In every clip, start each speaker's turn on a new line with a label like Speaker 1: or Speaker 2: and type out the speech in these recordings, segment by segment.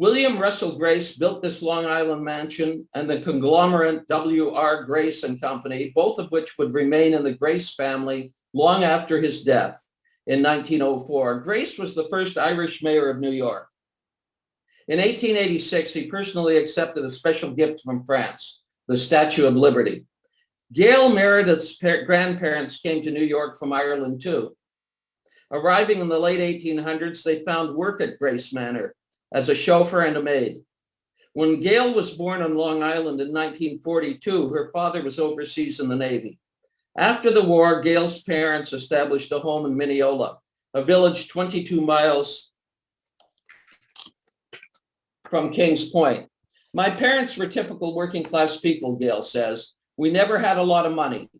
Speaker 1: William Russell Grace built this Long Island mansion and the conglomerate W.R. Grace and Company, both of which would remain in the Grace family long after his death in 1904. Grace was the first Irish mayor of New York. In 1886, he personally accepted a special gift from France, the Statue of Liberty. Gail Meredith's grandparents came to New York from Ireland too. Arriving in the late 1800s, they found work at Grace Manor as a chauffeur and a maid. When Gail was born on Long Island in 1942, her father was overseas in the Navy. After the war, Gail's parents established a home in Mineola, a village 22 miles from Kings Point. My parents were typical working class people, Gail says. We never had a lot of money.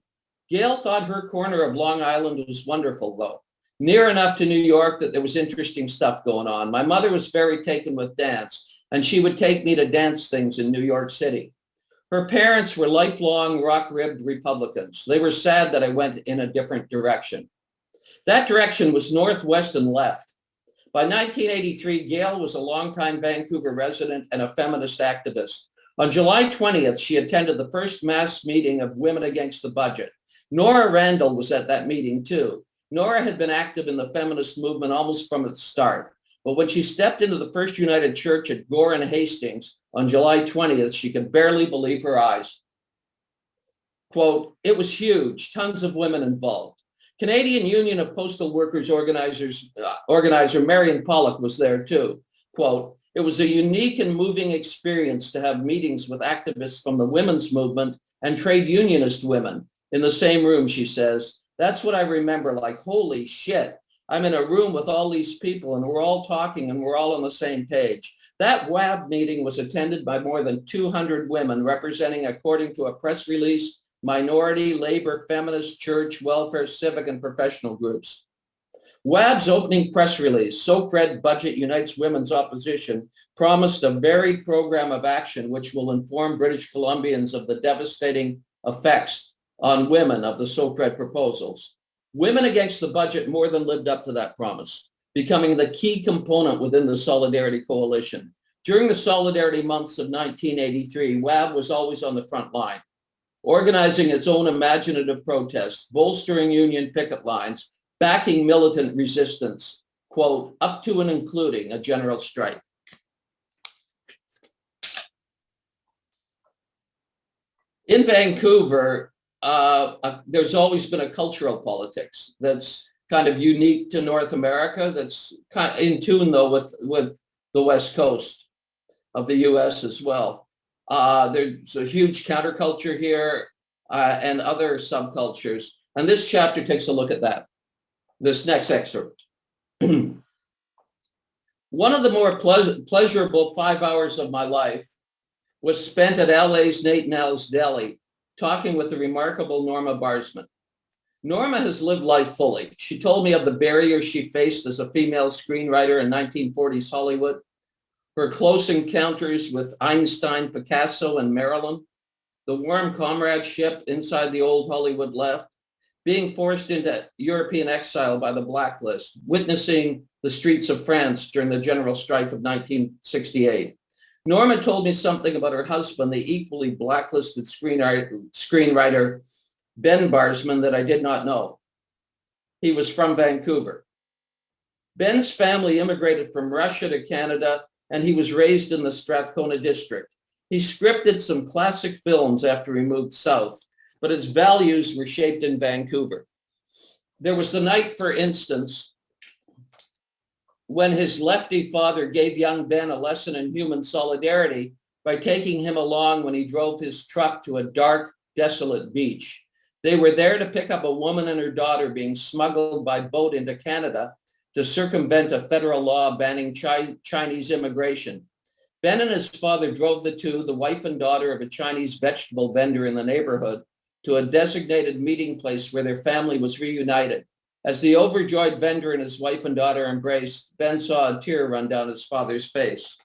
Speaker 1: Gail thought her corner of Long Island was wonderful, though. Near enough to New York that there was interesting stuff going on. My mother was very taken with dance, and she would take me to dance things in New York City. Her parents were lifelong rock-ribbed Republicans. They were sad that I went in a different direction. That direction was northwest and left. By 1983, Gail was a longtime Vancouver resident and a feminist activist. On July 20th, she attended the first mass meeting of Women Against the Budget. Nora Randall was at that meeting too. Nora had been active in the feminist movement almost from its start. But when she stepped into the First United Church at Gore and Hastings on July 20th, she could barely believe her eyes. Quote, "It was huge, tons of women involved. Canadian Union of Postal Workers organizer Marion Pollock was there too. Quote, "It was a unique and moving experience to have meetings with activists from the women's movement and trade unionist women in the same room," she says. "That's what I remember, like, holy shit. I'm in a room with all these people and we're all talking and we're all on the same page." That WAB meeting was attended by more than 200 women representing, according to a press release, minority, labor, feminist, church, welfare, civic, and professional groups. WAB's opening press release, So-Cred Budget Unites Women's Opposition, promised a varied program of action which will inform British Columbians of the devastating effects on women of the So-Cred proposals. Women Against the Budget more than lived up to that promise, becoming the key component within the Solidarity Coalition. During the Solidarity months of 1983, WAB was always on the front line, organizing its own imaginative protests, bolstering union picket lines, backing militant resistance, quote, "up to and including a general strike." In Vancouver, there's always been a cultural politics that's kind of unique to North America, that's kind of in tune, though, with the West Coast of the US as well. There's a huge counterculture here and other subcultures. And this chapter takes a look at that. This next excerpt. One of the more pleasurable 5 hours of my life was spent at LA's Nate Nell's Deli, talking with the remarkable Norma Barsman. Norma has lived life fully. She told me of the barriers she faced as a female screenwriter in 1940s Hollywood, her close encounters with Einstein, Picasso, and Marilyn, the warm comradeship inside the old Hollywood left, being forced into European exile by the blacklist, witnessing the streets of France during the general strike of 1968. Norma told me something about her husband, the equally blacklisted screenwriter Ben Barsman, that I did not know. He was from Vancouver. Ben's family immigrated from Russia to Canada, and he was raised in the Strathcona district. He scripted some classic films after he moved south, but his values were shaped in Vancouver. There was the night, for instance, when his lefty father gave young Ben a lesson in human solidarity by taking him along when he drove his truck to a dark, desolate beach. They were there to pick up a woman and her daughter being smuggled by boat into Canada to circumvent a federal law banning Chinese immigration. Ben and his father drove the two, the wife and daughter of a Chinese vegetable vendor in the neighborhood, to a designated meeting place where their family was reunited. As the overjoyed vendor and his wife and daughter embraced, Ben saw a tear run down his father's face.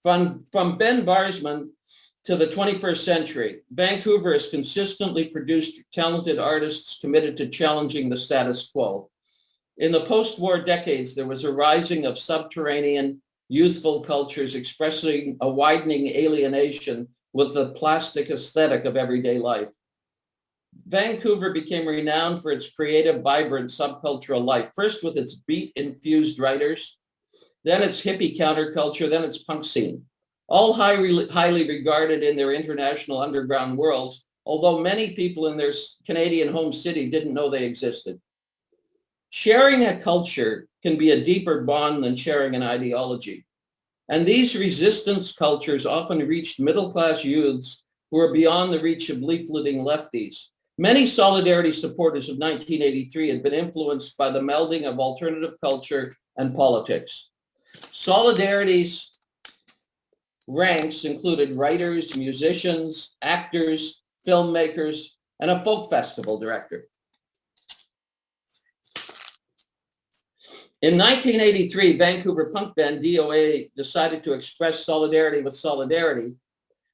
Speaker 1: From Ben Barsman to the 21st century, Vancouver has consistently produced talented artists committed to challenging the status quo. In the post-war decades, there was a rising of subterranean youthful cultures expressing a widening alienation with the plastic aesthetic of everyday life. Vancouver became renowned for its creative, vibrant subcultural life, first with its beat-infused writers, then its hippie counterculture, then its punk scene, all highly regarded in their international underground worlds, although many people in their Canadian home city didn't know they existed. Sharing a culture can be a deeper bond than sharing an ideology. And these resistance cultures often reached middle-class youths who were beyond the reach of leafleting lefties. Many Solidarity supporters of 1983 had been influenced by the melding of alternative culture and politics. Solidarity's ranks included writers, musicians, actors, filmmakers, and a folk festival director. In 1983, Vancouver punk band DOA decided to express solidarity with solidarity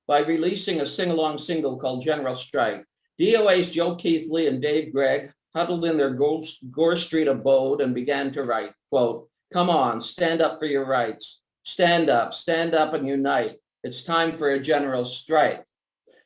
Speaker 1: by releasing a sing-along single called General Strike. DOA's Joe Keithley and Dave Gregg huddled in their Gore Street abode and began to write, quote, "Come on, stand up for your rights. Stand up and unite. It's time for a general strike."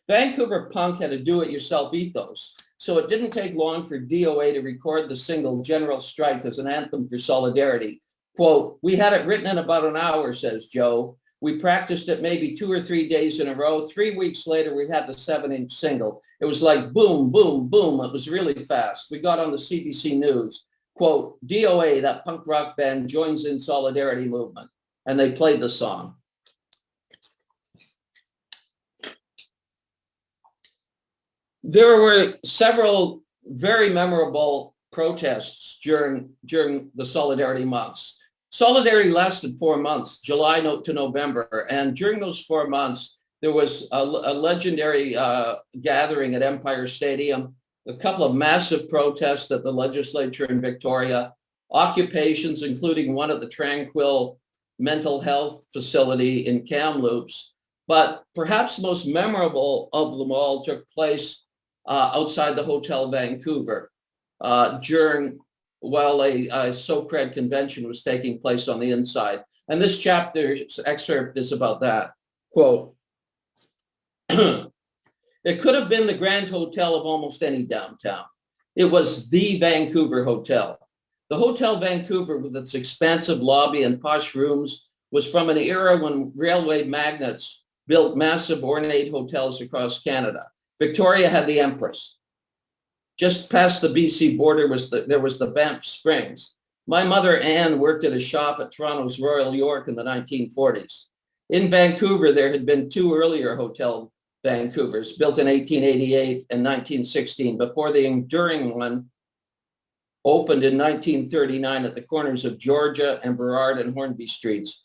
Speaker 1: Vancouver punk had a do-it-yourself ethos, so it didn't take long for DOA to record the single General Strike as an anthem for solidarity. Quote, "We had it written in about an hour," says Joe. "We practiced it maybe 2 or 3 days in a row. 3 weeks later, we had the 7-inch single. It was like boom, boom, boom. It was really fast. We got on the CBC News. Quote, DOA, that punk rock band, joins in solidarity movement." And they played the song. There were several very memorable protests during the Solidarity months. Solidarity lasted 4 months, July to November. And during those 4 months, there was a legendary gathering at Empire Stadium, a couple of massive protests at the legislature in Victoria, occupations, including one at the Tranquil mental health facility in Kamloops. But perhaps most memorable of them all took place outside the Hotel Vancouver while a SOCRED convention was taking place on the inside. And this chapter's excerpt is about that. Quote, "It could have been the grand hotel of almost any downtown. It was the Vancouver Hotel. The Hotel Vancouver, with its expansive lobby and posh rooms, was from an era when railway magnates built massive ornate hotels across Canada. Victoria had the Empress. Just past the BC border there was the Banff Springs. My mother, Anne, worked at a shop at Toronto's Royal York in the 1940s. In Vancouver, there had been 2 earlier Hotel Vancouvers, built in 1888 and 1916, before the enduring one opened in 1939 at the corners of Georgia and Burrard and Hornby Streets.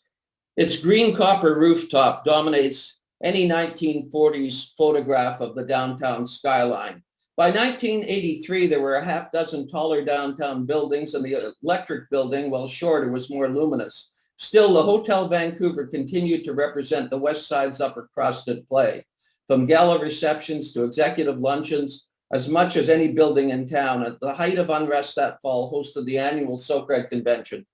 Speaker 1: Its green copper rooftop dominates any 1940s photograph of the downtown skyline. By 1983, there were a half dozen taller downtown buildings, and the electric building, while shorter, was more luminous. Still, the Hotel Vancouver continued to represent the West Side's upper crust at play, from gala receptions to executive luncheons, as much as any building in town. At the height of unrest that fall, hosted the annual SOCRED convention.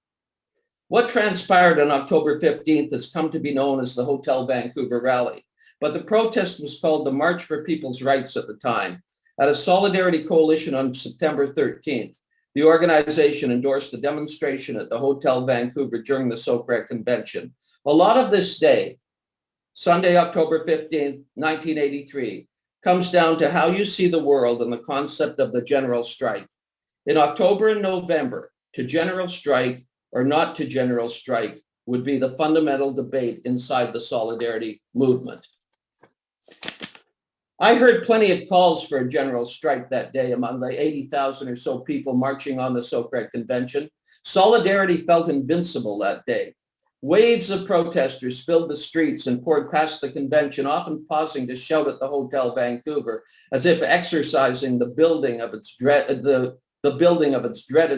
Speaker 1: What transpired on October 15th has come to be known as the Hotel Vancouver Rally, but the protest was called the March for People's Rights at the time. At a Solidarity Coalition on September 13th, the organization endorsed a demonstration at the Hotel Vancouver during the SOCRED convention. A lot of this day, Sunday, October 15th, 1983, comes down to how you see the world and the concept of the general strike. In October and November, to general strike or not to general strike would be the fundamental debate inside the Solidarity movement. I heard plenty of calls for a general strike that day among the 80,000 or so people marching on the SOCRED convention. Solidarity felt invincible that day. Waves of protesters filled the streets and poured past the convention, often pausing to shout at the Hotel Vancouver, as if exercising the building of its dreaded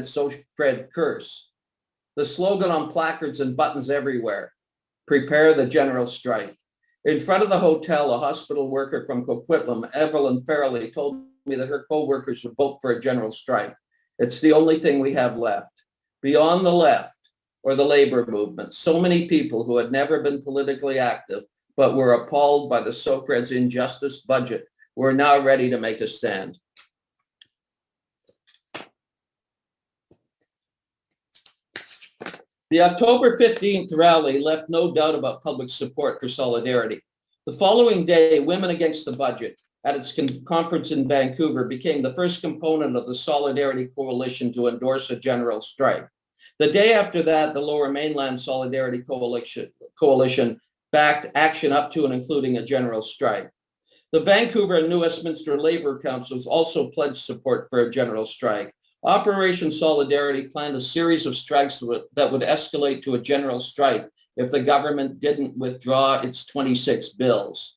Speaker 1: SOCRED curse. The slogan on placards and buttons everywhere: "Prepare the general strike." In front of the hotel, a hospital worker from Coquitlam, Evelyn Farrelly, told me that her co-workers would vote for a general strike. "It's the only thing we have left." Beyond the left, or the labor movement. So many people who had never been politically active, but were appalled by the Socrates injustice budget, were now ready to make a stand. The October 15th rally left no doubt about public support for solidarity. The following day, Women Against the Budget, at its conference in Vancouver, became the first component of the Solidarity Coalition to endorse a general strike. The day after that, the Lower Mainland Solidarity Coalition backed action up to and including a general strike. The Vancouver and New Westminster Labor Councils also pledged support for a general strike. Operation Solidarity planned a series of strikes that would escalate to a general strike if the government didn't withdraw its 26 bills.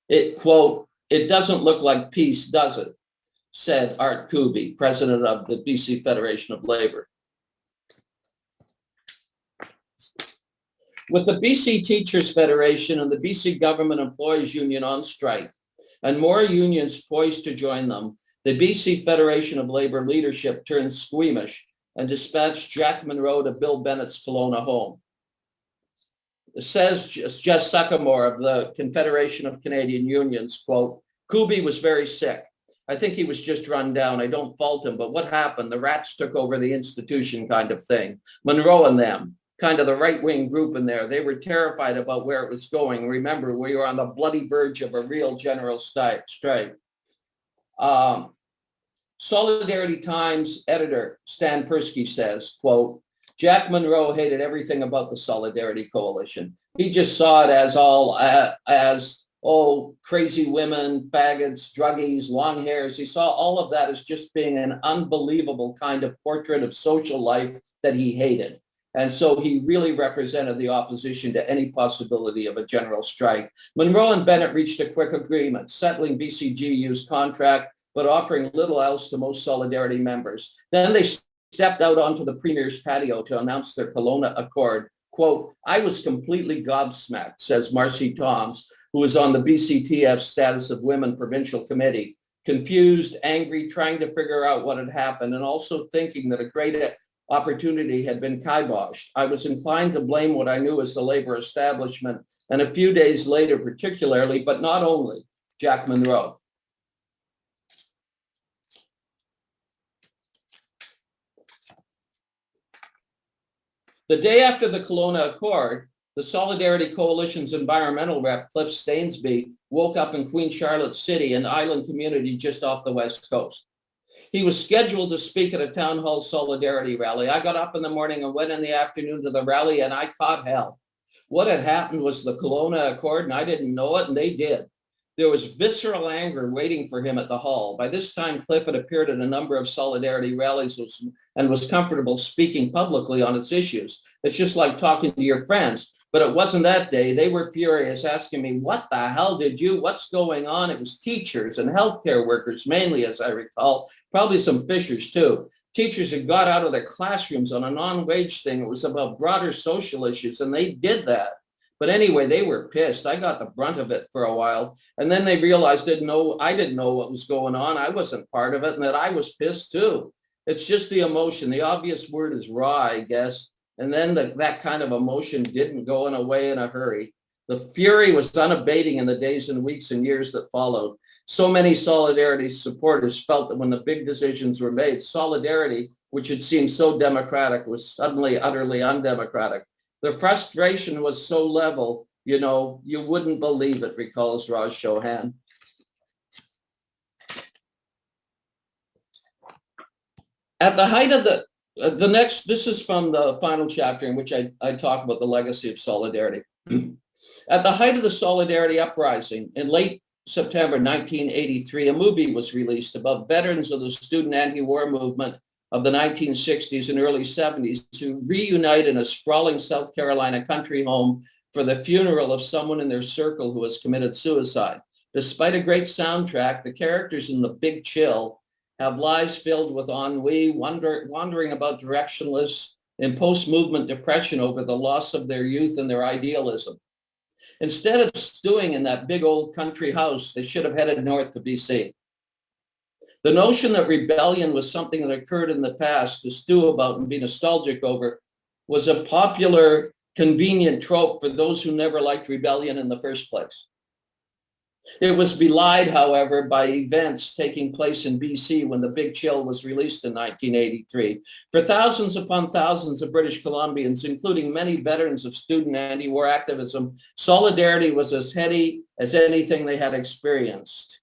Speaker 1: It, quote, "It doesn't look like peace, does it?" said Art Kuby, president of the BC Federation of Labor. With the BC Teachers Federation and the BC Government Employees Union on strike, and more unions poised to join them, the BC Federation of Labor leadership turned squeamish and dispatched Jack Monroe to Bill Bennett's Kelowna home. It says Jess Suckamore of the Confederation of Canadian Unions, quote, "Kuby was very sick. I think he was just run down. I don't fault him, but what happened? The rats took over the institution kind of thing. Monroe and them, kind of the right-wing group in there, they were terrified about where it was going. Remember, we were on the bloody verge of a real general strike." Solidarity Times editor Stan Persky says, quote, "Jack Monroe hated everything about the Solidarity Coalition. He just saw it as crazy women, faggots, druggies, long hairs. He saw all of that as just being an unbelievable kind of portrait of social life that he hated. And so he really represented the opposition to any possibility of a general strike. Monroe and Bennett reached a quick agreement, settling BCGU's contract, but offering little else to most Solidarity members. Then they stepped out onto the Premier's patio to announce their Kelowna Accord. Quote, "I was completely gobsmacked," says Marcy Toms, who is on the BCTF Status of Women Provincial Committee, confused, angry, trying to figure out what had happened, and also thinking that a great opportunity had been kiboshed. I was inclined to blame what I knew as the labor establishment, and a few days later particularly, but not only, Jack Monroe. The day after the Kelowna Accord, the Solidarity Coalition's environmental rep, Cliff Stainsby, woke up in Queen Charlotte City, an island community just off the West Coast. He was scheduled to speak at a town hall solidarity rally. I got up in the morning and went in the afternoon to the rally, and I caught hell. What had happened was the Kelowna Accord, and I didn't know it, and they did. There was visceral anger waiting for him at the hall. By this time, Cliff had appeared at a number of solidarity rallies and was comfortable speaking publicly on its issues. It's just like talking to your friends. But it wasn't that day. They were furious, asking me, "What the hell what's going on?" It was teachers and healthcare workers, mainly, as I recall, probably some fishers too. Teachers had got out of their classrooms on a non-wage thing. It was about broader social issues, and they did that. But anyway, they were pissed. I got the brunt of it for a while. And then they realized I didn't know what was going on. I wasn't part of it, and that I was pissed too. It's just the emotion. The obvious word is raw, I guess. And then that kind of emotion didn't go away in a hurry. The fury was unabating in the days and weeks and years that followed. So many Solidarity supporters felt that when the big decisions were made, Solidarity, which had seemed so democratic, was suddenly utterly undemocratic. The frustration was so level, you wouldn't believe it, recalls Raj Chauhan. At the height of this is from the final chapter in which I talk about the legacy of Solidarity. At the height of the Solidarity uprising in late September 1983, a movie was released about veterans of the student anti-war movement of the 1960s and early 70s to reunite in a sprawling South Carolina country home for the funeral of someone in their circle who has committed suicide. Despite a great soundtrack, the characters in The Big Chill have lives filled with ennui, wandering about directionless in post-movement depression over the loss of their youth and their idealism. Instead of stewing in that big old country house, they should have headed north to BC. The notion that rebellion was something that occurred in the past to stew about and be nostalgic over was a popular, convenient trope for those who never liked rebellion in the first place. It was belied, however, by events taking place in BC when the Big Chill was released in 1983. For thousands upon thousands of British Columbians, including many veterans of student anti-war activism, solidarity was as heady as anything they had experienced.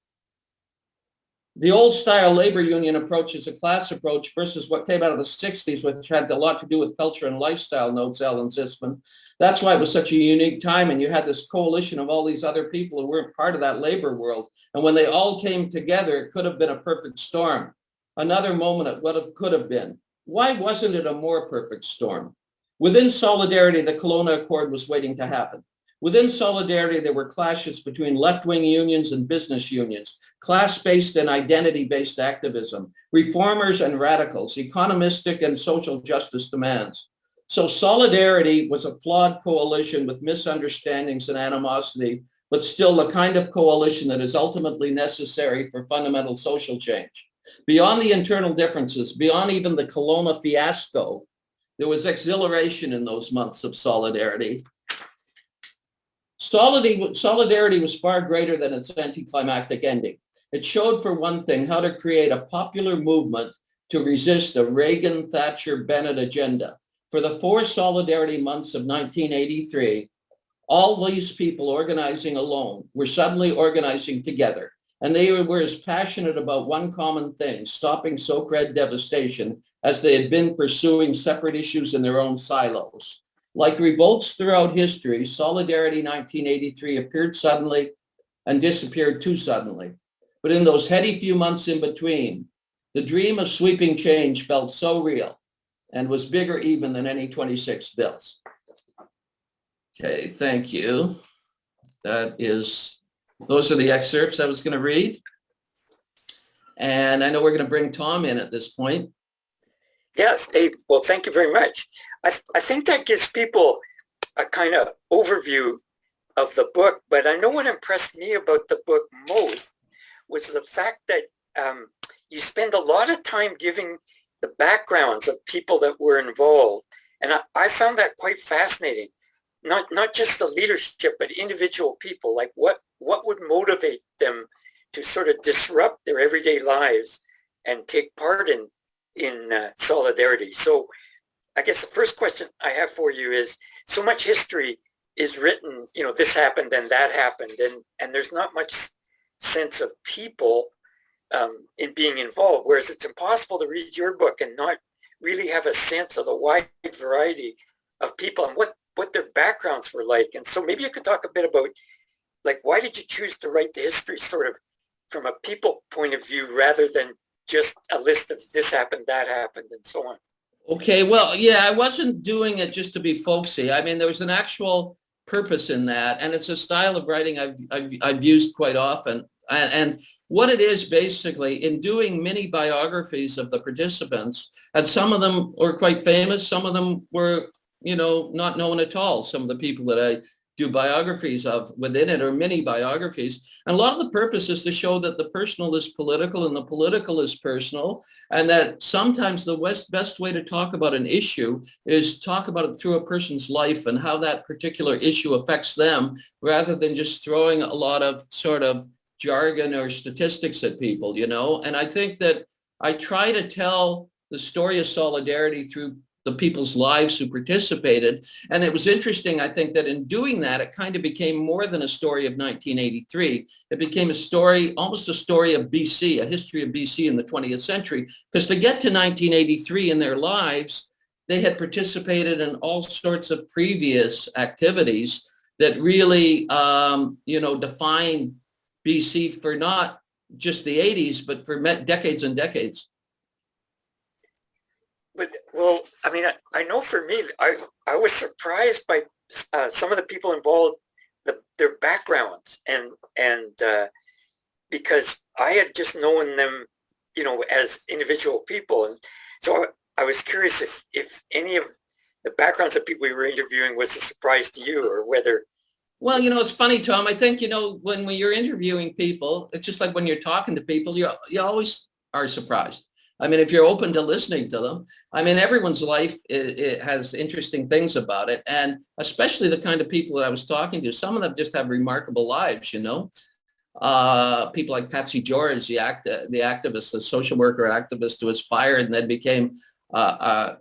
Speaker 1: The old-style labor union approach is a class approach versus what came out of the 60s, which had a lot to do with culture and lifestyle, notes Ellen Zisman. That's why it was such a unique time, and you had this coalition of all these other people who weren't part of that labor world. And when they all came together, it could have been a perfect storm. Another moment at what could have been. Why wasn't it a more perfect storm? Within Solidarity, the Kelowna Accord was waiting to happen. Within Solidarity, there were clashes between left-wing unions and business unions, class-based and identity-based activism, reformers and radicals, economistic and social justice demands. So Solidarity was a flawed coalition with misunderstandings and animosity, but still the kind of coalition that is ultimately necessary for fundamental social change. Beyond the internal differences, beyond even the Kelowna fiasco, there was exhilaration in those months of Solidarity. Solidarity was far greater than its anticlimactic ending. It showed, for one thing, how to create a popular movement to resist a Reagan-Thatcher-Bennett agenda. For the 4 Solidarity months of 1983, all these people organizing alone were suddenly organizing together. And they were as passionate about one common thing, stopping so-called devastation, as they had been pursuing separate issues in their own silos. Like revolts throughout history, Solidarity 1983 appeared suddenly and disappeared too suddenly. But in those heady few months in between, the dream of sweeping change felt so real and was bigger even than any 26 bills. Okay, thank you. Those are the excerpts I was going to read. And I know we're going to bring Tom in at this point.
Speaker 2: Yes, well, thank you very much. I think that gives people a kind of overview of the book, but I know what impressed me about the book most was the fact that you spend a lot of time giving the backgrounds of people that were involved. And I found that quite fascinating. Not just the leadership, but individual people, like what would motivate them to sort of disrupt their everyday lives and take part in solidarity. So I guess the first question I have for you is, so much history is written, this happened and that happened, and there's not much sense of people in being involved, whereas it's impossible to read your book and not really have a sense of the wide variety of people and what their backgrounds were like. And so maybe you could talk a bit about, like, why did you choose to write the history sort of from a people point of view rather than just a list of this happened, that happened, and so on?
Speaker 1: Okay, well, yeah, I wasn't doing it just to be folksy. I mean, there was an actual purpose in that, and it's a style of writing I've used quite often. And what it is basically, in doing mini biographies of the participants, and some of them were quite famous, some of them were, not known at all. Some of the people that I do biographies of within it, or mini biographies. And a lot of the purpose is to show that the personal is political and the political is personal, and that sometimes the best way to talk about an issue is talk about it through a person's life and how that particular issue affects them, rather than just throwing a lot of sort of jargon or statistics at people, And I think that I try to tell the story of solidarity through the people's lives who participated. And it was interesting, I think, that in doing that, it kind of became more than a story of 1983. It became a story, almost a story of BC, a history of BC in the 20th century. Because to get to 1983 in their lives, they had participated in all sorts of previous activities that really, defined BC for not just the 80s, but for decades and decades.
Speaker 2: But, well, I mean, I know for me, I was surprised by some of the people involved, their backgrounds, and because I had just known them, as individual people, and so I was curious if any of the backgrounds of people we were interviewing was a surprise to you, or whether.
Speaker 1: Well, it's funny, Tom. I think, when you're interviewing people, it's just like when you're talking to people, you always are surprised. I mean, if you're open to listening to them, I mean, everyone's life it has interesting things about it. And especially the kind of people that I was talking to, some of them just have remarkable lives, you know. People like Patsy George, the activist, the social worker activist who was fired and then became,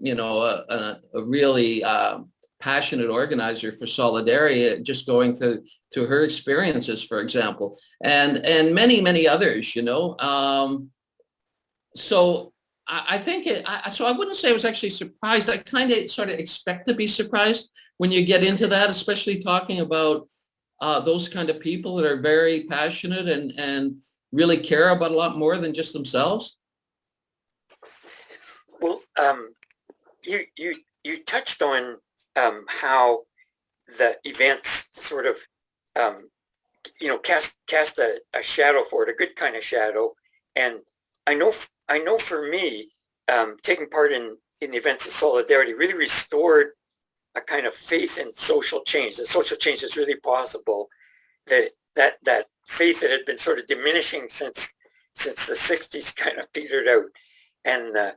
Speaker 1: you know, a really passionate organizer for solidarity, just going through her experiences, for example, and many others, you know. So I think so I wouldn't say I was actually surprised. I kind of sort of expect to be surprised when you get into that, especially talking about those kind of people that are very passionate and really care about a lot more than just themselves.
Speaker 2: Well, you touched on how the events sort of you know, cast a shadow for it, a good kind of shadow. And I know for me, taking part in the events of solidarity really restored a kind of faith in social change. That social change is really possible. That faith that had been sort of diminishing since the 60s kind of petered out. And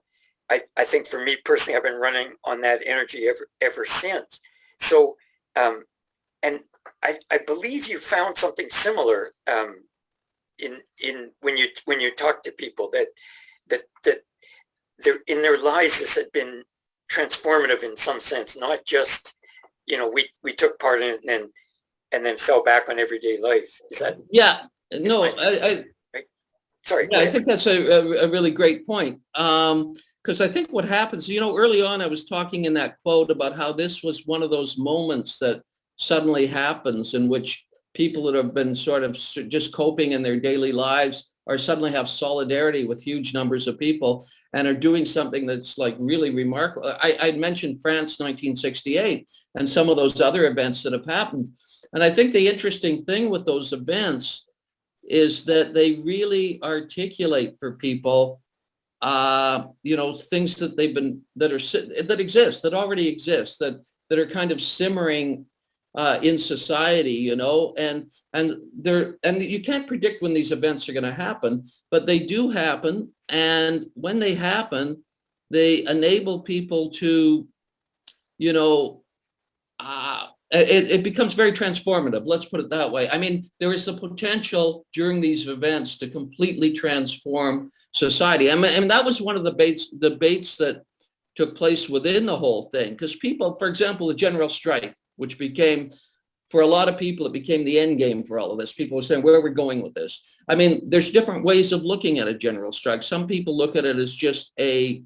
Speaker 2: I think for me personally, I've been running on that energy ever since. So, and I believe you found something similar in when you talk to people that in their lives this had been transformative in some sense, not just, you know, we took part in it and then fell back on everyday life. Is that?
Speaker 1: Yeah, no,
Speaker 2: right? Sorry.
Speaker 1: Yeah, I think that's a really great point. Because I think what happens, you know, early on I was talking in that quote about how this was one of those moments that suddenly happens in which people that have been sort of just coping in their daily lives or suddenly have solidarity with huge numbers of people and are doing something that's like really remarkable. I mentioned France 1968 and some of those other events that have happened. And I think the interesting thing with those events is that they really articulate for people, you know, things that already exist, that are kind of simmering in society, you know, and you can't predict when these events are going to happen, but they do happen. And when they happen, they enable people to, you know, it becomes very transformative. Let's put it that way. I mean, there is the potential during these events to completely transform society. I mean, that was one of the debates that took place within the whole thing. Because people, for example, the general strike, which became, for a lot of people, it became the end game for all of this. People were saying, where are we going with this? I mean, there's different ways of looking at a general strike. Some people look at it as just a,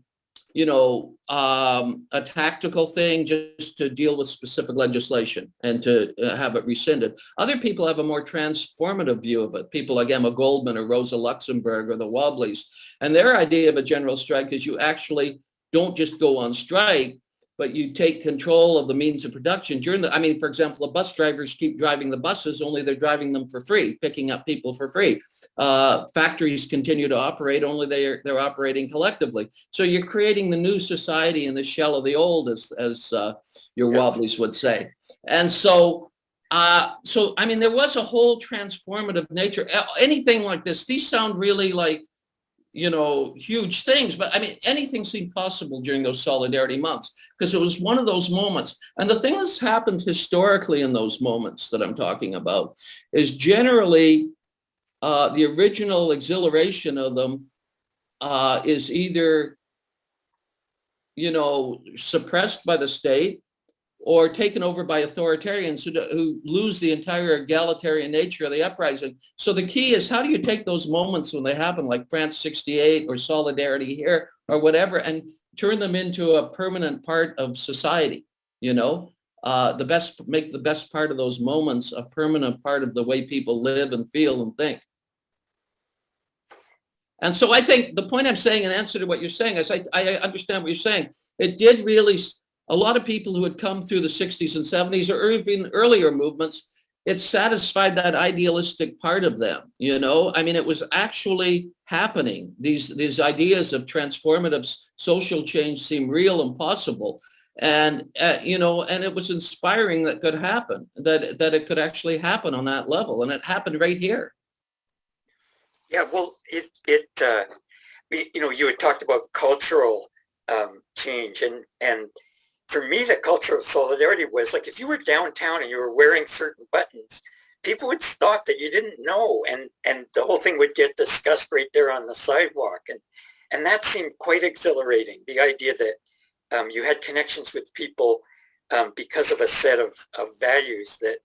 Speaker 1: you know, a tactical thing just to deal with specific legislation and to have it rescinded. Other people have a more transformative view of it. People like Emma Goldman or Rosa Luxemburg or the Wobblies. And their idea of a general strike is you actually don't just go on strike, but you take control of the means of production during I mean, for example, the bus drivers keep driving the buses, only they're driving them for free, picking up people for free. Factories continue to operate, only they're operating collectively. So you're creating the new society in the shell of the old, as your Wobblies would say. And so, I mean, there was a whole transformative nature. Anything like this, these sound really like, you know, huge things, but I mean, anything seemed possible during those solidarity months because it was one of those moments. And the thing that's happened historically in those moments that I'm talking about is generally the original exhilaration of them is either, you know, suppressed by the state or taken over by authoritarians who lose the entire egalitarian nature of the uprising. So the key is, how do you take those moments when they happen, like France 68 or Solidarity here or whatever, and turn them into a permanent part of society, you know? Make the best part of those moments a permanent part of the way people live and feel and think. And so I think the point I'm saying in answer to what you're saying is I understand what you're saying. It did really, a lot of people who had come through the 60s and 70s or even earlier movements, it satisfied that idealistic part of them, you know? I mean, it was actually happening. These ideas of transformative social change seem real and possible. And, you know, and it was inspiring that could happen, that it could actually happen on that level. And it happened right here.
Speaker 2: Yeah, well, you had talked about cultural change, and for me, the culture of solidarity was like if you were downtown and you were wearing certain buttons, people would stop that you didn't know, and the whole thing would get discussed right there on the sidewalk, and that seemed quite exhilarating. The idea that you had connections with people because of a set of values that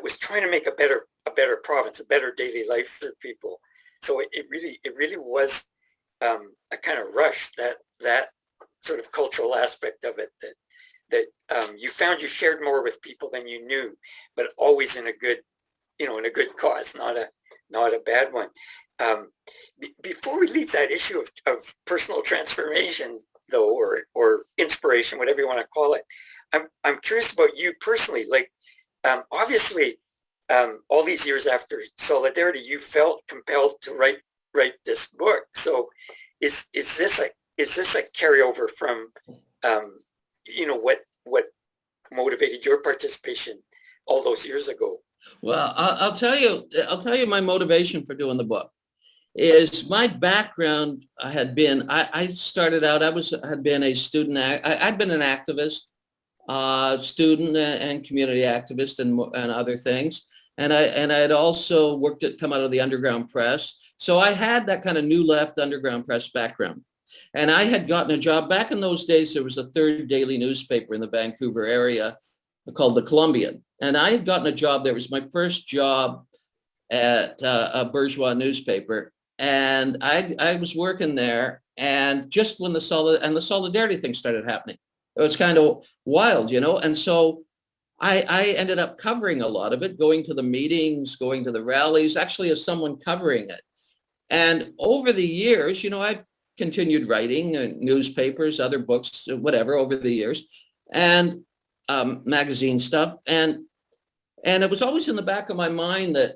Speaker 2: was trying to make a better province, a better daily life for people. So it really was a kind of rush, that sort of cultural aspect of it, that you found you shared more with people than you knew, but always in a good cause, not a bad one. Before we leave that issue of personal transformation, though, or inspiration, whatever you want to call it, I'm curious about you personally. Like, obviously, all these years after Solidarity, you felt compelled to write this book. So, is this a carryover from what motivated your participation all those years ago?
Speaker 1: Well, I'll tell you my motivation for doing the book is my background. I started out, had been a student. I'd been an activist, student and community activist and other things. And I had also come out of the underground press. So I had that kind of new left underground press background. And I had gotten a job back in those days. There was a third daily newspaper in the Vancouver area called the Columbian. And I had gotten a job there. It was my first job at a bourgeois newspaper. And I was working there. And just when the Solidarity thing started happening, it was kind of wild, And so I ended up covering a lot of it, going to the meetings, going to the rallies, actually as someone covering it. And over the years, I continued writing newspapers, other books, whatever, over the years, and magazine stuff. And it was always in the back of my mind that,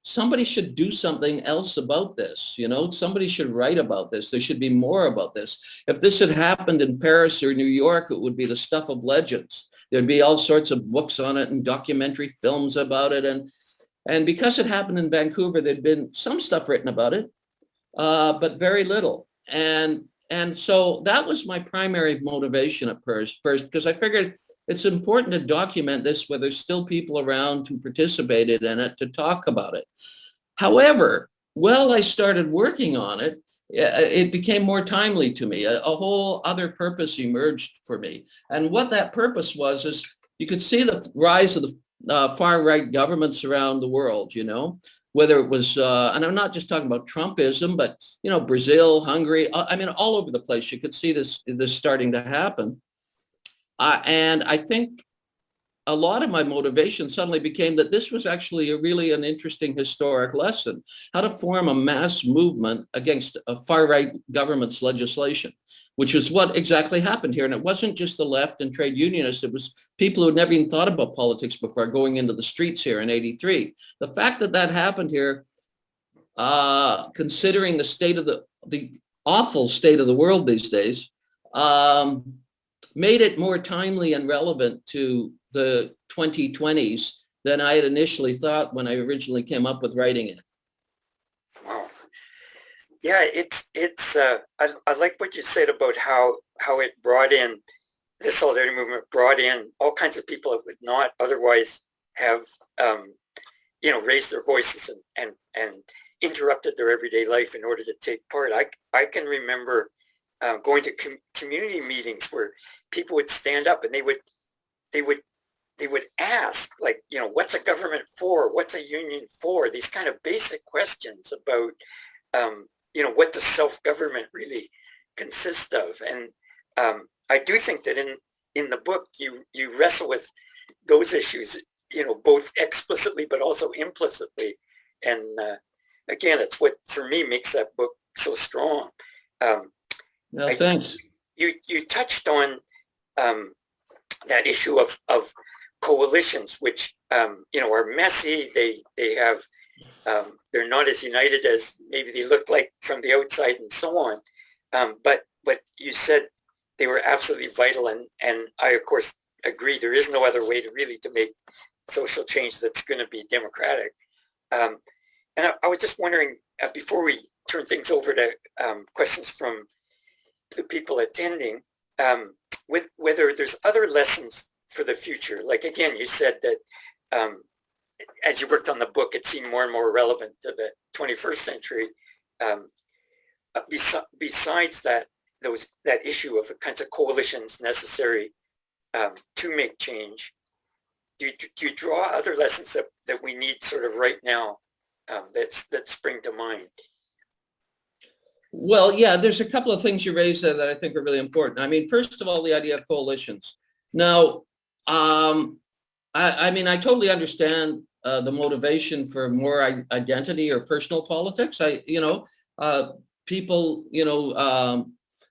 Speaker 1: somebody should do something else about this. Somebody should write about this. There should be more about this. If this had happened in Paris or New York, it would be the stuff of legends. There'd be all sorts of books on it and documentary films about it. And because it happened in Vancouver, there'd been some stuff written about it, but very little. And so that was my primary motivation at first, because I figured it's important to document this where there's still people around who participated in it to talk about it. However, I started working on it, it became more timely to me. A whole other purpose emerged for me. And what that purpose was is you could see the rise of the far-right governments around the world, whether it was, and I'm not just talking about Trumpism, but, Brazil, Hungary, all over the place, you could see this starting to happen. And I think a lot of my motivation suddenly became that this was actually really an interesting historic lesson, how to form a mass movement against a far-right government's legislation, which is what exactly happened here. And it wasn't just the left and trade unionists. It was people who had never even thought about politics before going into the streets here in '83. The fact that happened here, considering the state of the awful state of the world these days, made it more timely and relevant to the 2020s than I had initially thought when I originally came up with writing it.
Speaker 2: Wow. Yeah, I like what you said about how it brought in, the Solidarity movement brought in all kinds of people that would not otherwise have, raised their voices and interrupted their everyday life in order to take part. I can remember going to community meetings where people would stand up and they would ask, like, what's a government for? What's a union for? These kind of basic questions about, what the self-government really consists of. And I do think that in the book, you wrestle with those issues, both explicitly but also implicitly. And again, it's what, for me, makes that book so strong.
Speaker 1: No, thanks.
Speaker 2: You touched on that issue of coalitions, which are messy. They have they're not as united as maybe they look like from the outside, and so on. But you said they were absolutely vital, and I of course agree. There is no other way to make social change that's going to be democratic. And I was just wondering, before we turn things over to questions from the people attending, with whether there's other lessons for the future. Like, again, you said that as you worked on the book, it seemed more and more relevant to the 21st century. Besides that, that issue of the kinds of coalitions necessary to make change, do you draw other lessons that we need sort of right now that spring to mind?
Speaker 1: Well, yeah, there's a couple of things you raised there that I think are really important. I mean, first of all, the idea of coalitions. Now, I mean, I totally understand the motivation for more identity or personal politics. People,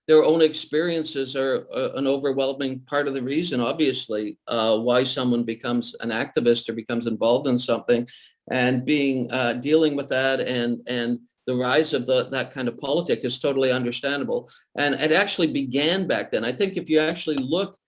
Speaker 1: their own experiences are an overwhelming part of the reason, obviously, why someone becomes an activist or becomes involved in something, and dealing with that and the rise of that kind of politic is totally understandable. And it actually began back then. I think if you actually look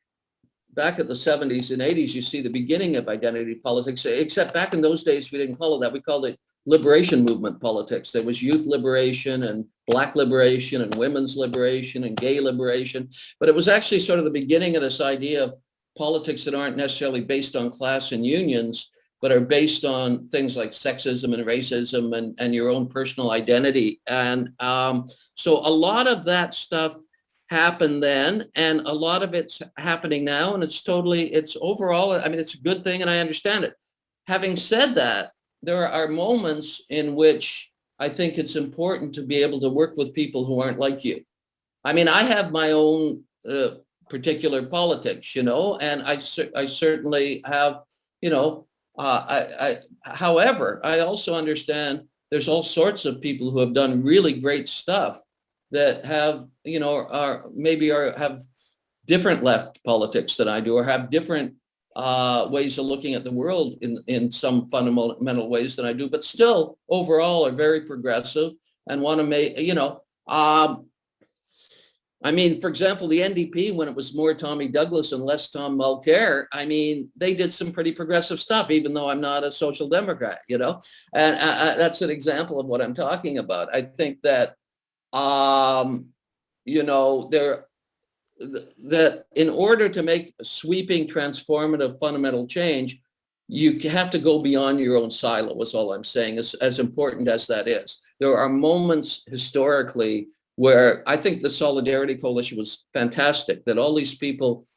Speaker 1: back at the 70s and 80s, you see the beginning of identity politics, except back in those days, we didn't call it that. We called it liberation movement politics. There was youth liberation and Black liberation and women's liberation and gay liberation. But it was actually sort of the beginning of this idea of politics that aren't necessarily based on class and unions, but are based on things like sexism and racism and your own personal identity. And so a lot of that stuff happened then, and a lot of it's happening now, and it's overall, I mean, it's a good thing, and I understand it. Having said that, there are moments in which I think it's important to be able to work with people who aren't like you. I mean, I have my own particular politics, and I certainly have, however, I also understand there's all sorts of people who have done really great stuff that have, have different left politics than I do, or have different ways of looking at the world in some fundamental ways than I do, but still overall are very progressive and want to make, I mean, for example, the NDP, when it was more Tommy Douglas and less Tom Mulcair, I mean, they did some pretty progressive stuff, even though I'm not a social democrat, and that's an example of what I'm talking about. I think that, that in order to make sweeping, transformative, fundamental change, you have to go beyond your own silo, is all I'm saying, as important as that is. There are moments historically where I think the Solidarity Coalition was fantastic, that all these people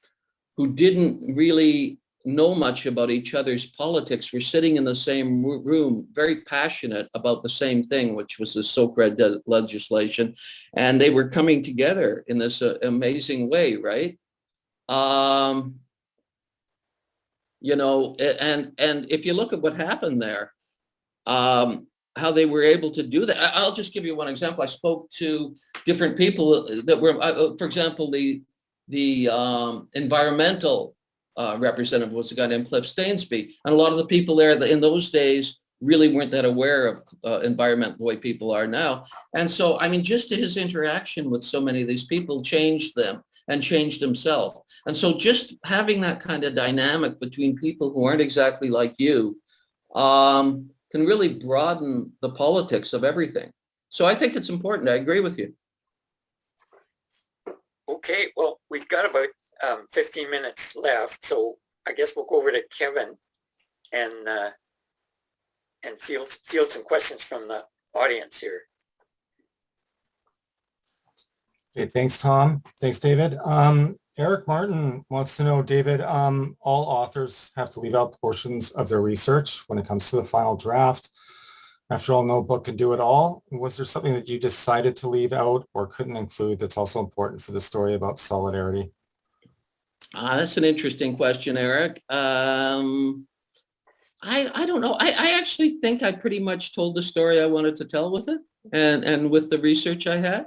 Speaker 1: who didn't really know much about each other's politics were sitting in the same room, very passionate about the same thing, which was the SOCRED legislation, and they were coming together in this amazing way, right? And if you look at what happened there, how they were able to do that. I'll just give you one example. I spoke to different people that were, for example, the environmental representative was a guy named Cliff Stainsby. And a lot of the people there in those days really weren't that aware of environment the way people are now. And so, I mean, just his interaction with so many of these people changed them and changed himself. And so just having that kind of dynamic between people who aren't exactly like you, can really broaden the politics of everything. So I think it's important. I agree with you.
Speaker 2: Okay, well, we've got about 15 minutes left, so I guess we'll go over to Kevin and field some questions from the audience here.
Speaker 3: Okay, thanks, Tom. Thanks, David. Eric Martin wants to know, David, all authors have to leave out portions of their research when it comes to the final draft. After all, no book can do it all. Was there something that you decided to leave out or couldn't include that's also important for the story about solidarity?
Speaker 1: That's an interesting question, Eric. I don't know. I actually think I pretty much told the story I wanted to tell with it and with the research I had.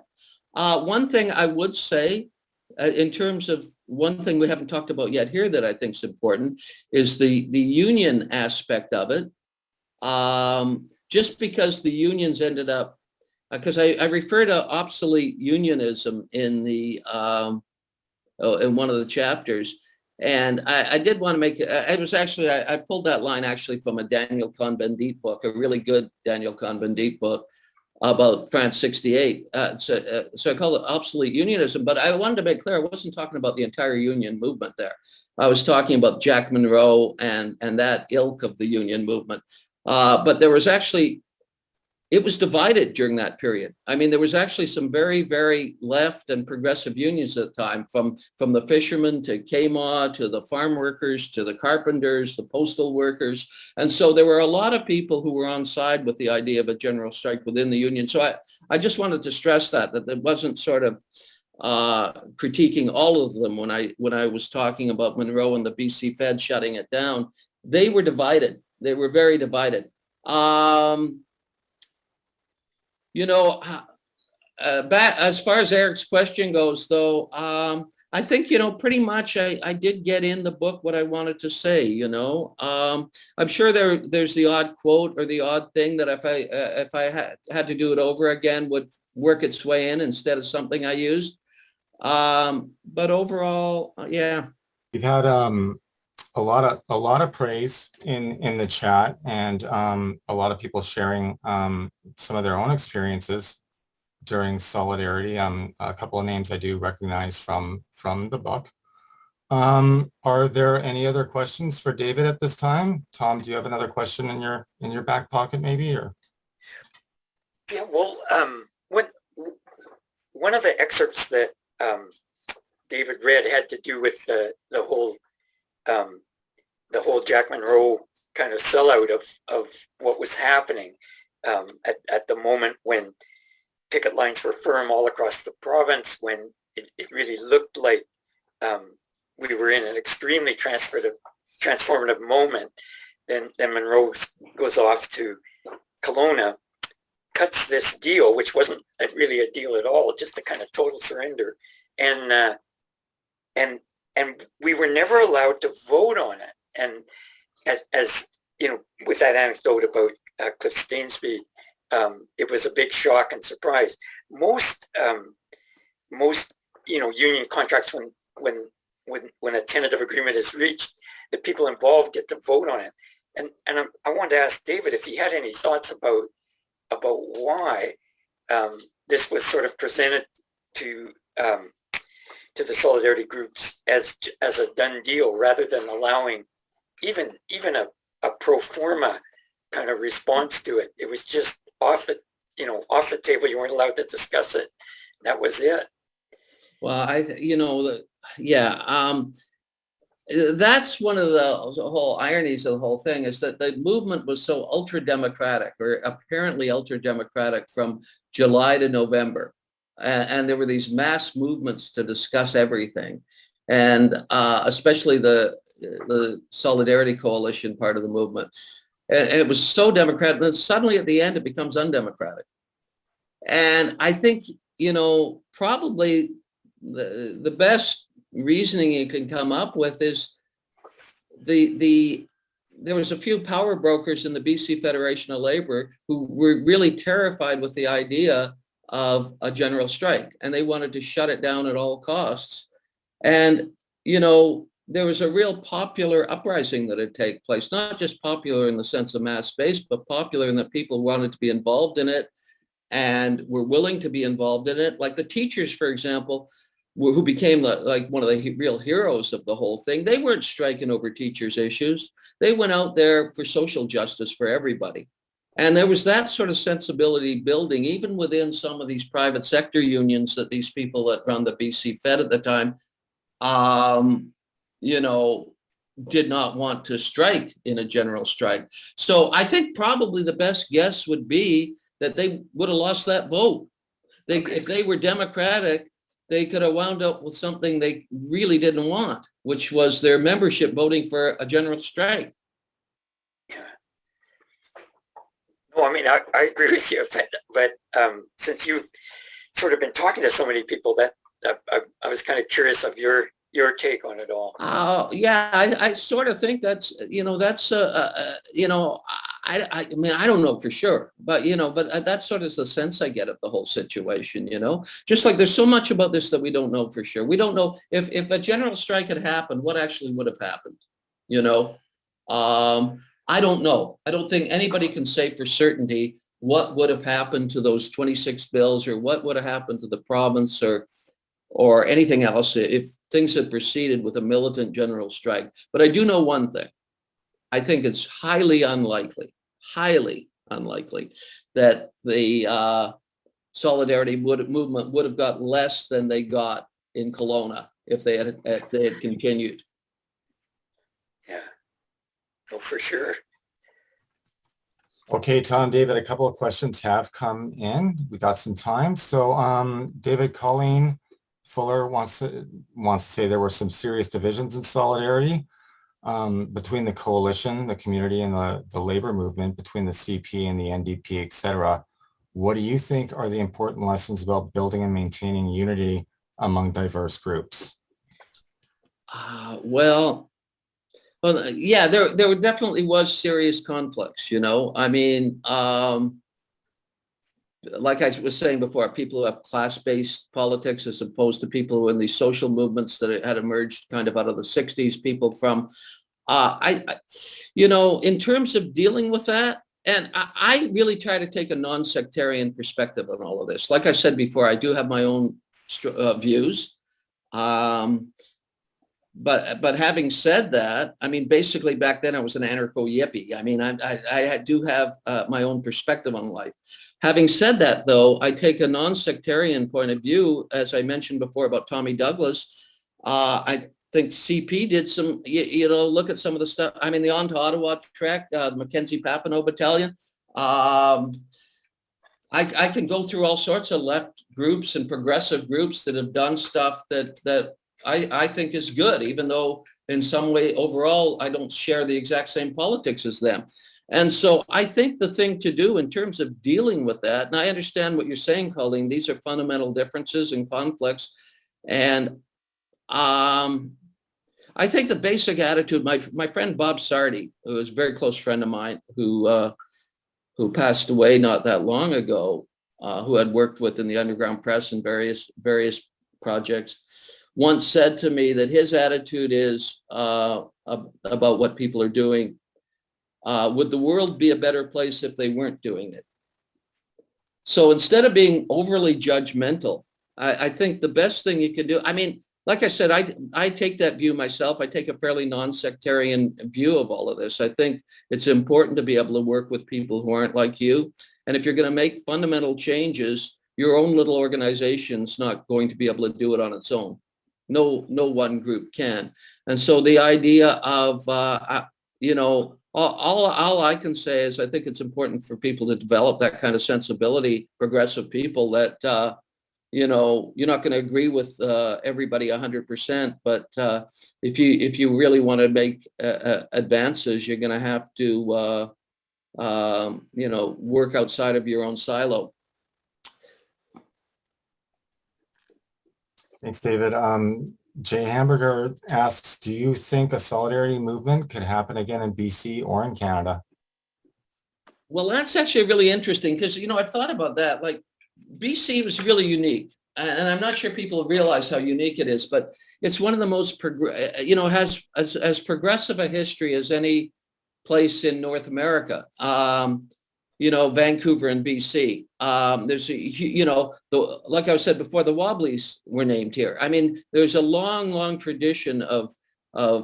Speaker 1: One thing I would say, in terms of one thing we haven't talked about yet here that I think is important, is the union aspect of it. Just because the unions ended up, because I refer to obsolete unionism in the in one of the chapters, and I did want to make it was actually I pulled that line actually from a Daniel Cohn-Bendit book, a really good Daniel Cohn-Bendit book. about France 68. So I call it obsolete unionism, but I wanted to make clear I wasn't talking about the entire union movement there. I was talking about Jack Monroe and that ilk of the union movement. But there was actually, it was divided during that period. I mean, there was actually some very, very left and progressive unions at the time, from the fishermen to KMA to the farm workers to the carpenters, the postal workers. And so there were a lot of people who were on side with the idea of a general strike within the union. So I just wanted to stress that it wasn't sort of critiquing all of them when I was talking about Monroe and the BC Fed shutting it down. They were divided. They were very divided. Back as far as Eric's question goes, though, I think, pretty much I did get in the book what I wanted to say. I'm sure there's the odd quote or the odd thing that if I had to do it over again would work its way in instead of something I used. But overall, yeah.
Speaker 3: We've had a lot of praise in the chat, and a lot of people sharing some of their own experiences during Solidarity. A couple of names I do recognize from the book. Are there any other questions for David at this time? Tom, do you have another question in your back pocket, maybe? Or
Speaker 2: yeah, well, one of the excerpts that David read had to do with the whole Jack Monroe kind of sellout of what was happening at the moment when picket lines were firm all across the province, when it really looked like we were in an extremely transformative moment. Then Monroe goes off to Kelowna, cuts this deal, which wasn't really a deal at all, just a kind of total surrender, and we were never allowed to vote on it. And as with that anecdote about Cliff Stainsby, it was a big shock and surprise. Most union contracts, when a tentative agreement is reached, the people involved get to vote on it. And I wanted to ask David if he had any thoughts about why this was sort of presented to the solidarity groups as a done deal, rather than allowing even a pro forma kind of response to it. It was just off the table. You weren't allowed to discuss it. That was it.
Speaker 1: Well, that's one of the whole ironies of the whole thing, is that the movement was so ultra-democratic, or apparently ultra-democratic, from July to November. And there were these mass movements to discuss everything. And especially the Solidarity Coalition part of the movement. And it was so democratic, but suddenly at the end it becomes undemocratic. And I think, probably the best reasoning you can come up with is there was a few power brokers in the BC Federation of Labor who were really terrified with the idea of a general strike, and they wanted to shut it down at all costs. And, there was a real popular uprising that had taken place, not just popular in the sense of mass base, but popular in that people wanted to be involved in it and were willing to be involved in it. Like the teachers, for example, who became one of the real heroes of the whole thing. They weren't striking over teachers' issues. They went out there for social justice for everybody. And there was that sort of sensibility building, even within some of these private sector unions that these people that run the BC Fed at the time, did not want to strike in a general strike. So I think probably the best guess would be that they would have lost that vote. If they were Democratic, they could have wound up with something they really didn't want, which was their membership voting for a general strike.
Speaker 2: Yeah. Well, I mean, I agree with you, but since you've sort of been talking to so many people, that I was kind of curious of your take on it all.
Speaker 1: Yeah, I sort of think that's, I mean, I don't know for sure, but, but that's sort of the sense I get of the whole situation, just like there's so much about this that we don't know for sure. We don't know if a general strike had happened, what actually would have happened, I don't know. I don't think anybody can say for certainty what would have happened to those 26 bills, or what would have happened to the province, or anything else if things had proceeded with a militant general strike. But I do know one thing. I think it's highly unlikely that the Solidarity movement would have got less than they got in Kelowna if they had continued.
Speaker 2: Yeah, oh, for sure.
Speaker 3: Okay, Tom, David, a couple of questions have come in. We got some time. So David, Colleen Fuller wants to say there were some serious divisions in Solidarity between the coalition, the community, and the labor movement, between the CP and the NDP, etc. What do you think are the important lessons about building and maintaining unity among diverse groups?
Speaker 1: Well, yeah, there definitely was serious conflicts, you know. I mean, like I was saying before, people who have class-based politics as opposed to people who are in these social movements that had emerged kind of out of the 60s, people from, you know, in terms of dealing with that, and I really try to take a non-sectarian perspective on all of this. Like I said before, I do have my own views. But having said that, I mean, basically back then I was an anarcho-yippie. I mean, I do have my own perspective on life. Having said that, though, I take a non-sectarian point of view, as I mentioned before about Tommy Douglas. I think CP did some, you know, look at some of the stuff. I mean, the On to Ottawa track, the Mackenzie Papineau Battalion. I can go through all sorts of left groups and progressive groups that have done stuff that I think is good, even though in some way overall I don't share the exact same politics as them. And so I think the thing to do in terms of dealing with that, and I understand what you're saying, Colleen, these are fundamental differences and conflicts. And I think the basic attitude, my friend Bob Sardi, who is a very close friend of mine, who passed away not that long ago, who had worked with in the underground press and various projects, once said to me that his attitude is about what people are doing. Would the world be a better place if they weren't doing it? So instead of being overly judgmental, I think the best thing you can do, I mean, like I said, I take that view myself. I take a fairly non-sectarian view of all of this. I think it's important to be able to work with people who aren't like you. And if you're going to make fundamental changes, your own little organization's not going to be able to do it on its own. No one group can. And so the idea of, you know, all I can say is I think it's important for people to develop that kind of sensibility, progressive people, that, you know, you're not going to agree with everybody 100%, but if you really want to make advances, you're going to have to, you know, work outside of your own silo.
Speaker 3: Thanks, David. Jay Hamburger asks, do you think a solidarity movement could happen again in BC or in Canada?
Speaker 1: Well, that's actually really interesting because, you know, I've thought about that. Like, BC was really unique, and I'm not sure people realize how unique it is, but it's one of the most, you know, it has as progressive a history as any place in North America. You know, Vancouver and BC. There's, you know, like I said before, the Wobblies were named here. I mean, there's a long tradition of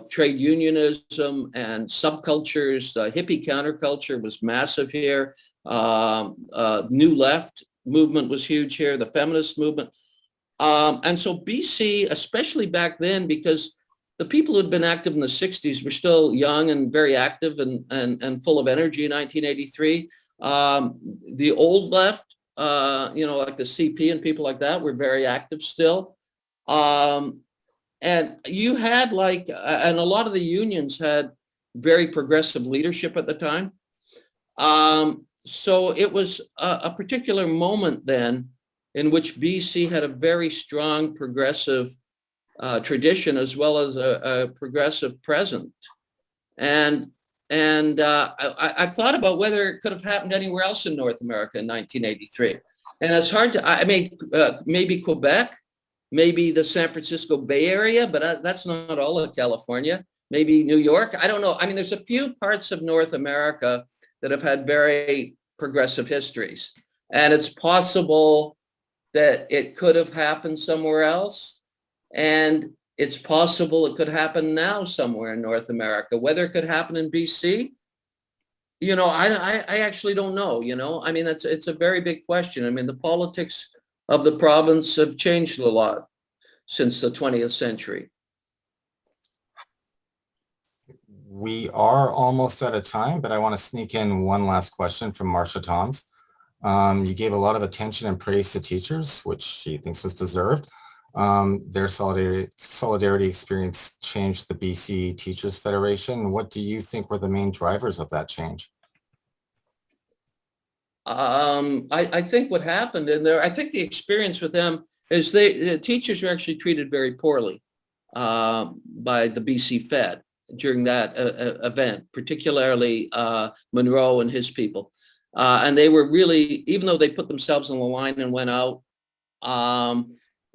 Speaker 1: trade unionism and subcultures. The hippie counterculture was massive here. New Left movement was huge here, the feminist movement. And so BC, especially back then, because the people who had been active in the 60s were still young and very active and full of energy in 1983. The old left, you know, like the CP and people like that were very active still. And you had like, and a lot of the unions had very progressive leadership at the time. So it was a particular moment then in which BC had a very strong progressive tradition as well as a progressive present. And I've thought about whether it could have happened anywhere else in North America in 1983. And it's hard to, I mean, maybe Quebec, maybe the San Francisco Bay Area, but that's not all of California. Maybe New York, I don't know. I mean, there's a few parts of North America that have had very progressive histories. And it's possible that it could have happened somewhere else. And it's possible it could happen now somewhere in North America. Whether it could happen in BC, I actually don't know, I mean, it's a very big question. I mean, the politics of the province have changed a lot since the 20th century.
Speaker 3: We are almost out of time, but I want to sneak in one last question from Marcia Toms. You gave a lot of attention and praise to teachers, which she thinks was deserved. Their solidarity experience changed the BC Teachers Federation. What do you think were the main drivers of that change?
Speaker 1: I think what happened in there, I think the experience with them is the teachers were actually treated very poorly by the BC Fed during that event, particularly Monroe and his people. And they were really, even though they put themselves on the line and went out,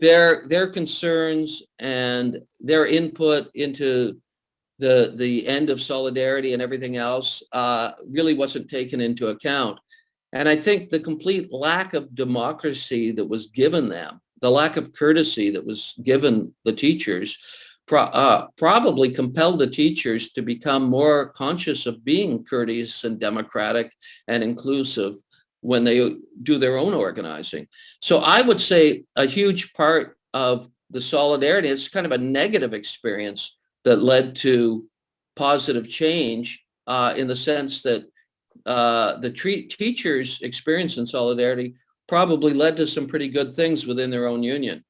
Speaker 1: their concerns and their input into the end of solidarity and everything else really wasn't taken into account. And I think the complete lack of democracy that was given them, the lack of courtesy that was given the teachers, probably compelled the teachers to become more conscious of being courteous and democratic and inclusive when they do their own organizing. So I would say a huge part of the solidarity, it's kind of a negative experience that led to positive change in the sense that the teachers' experience in solidarity probably led to some pretty good things within their own union.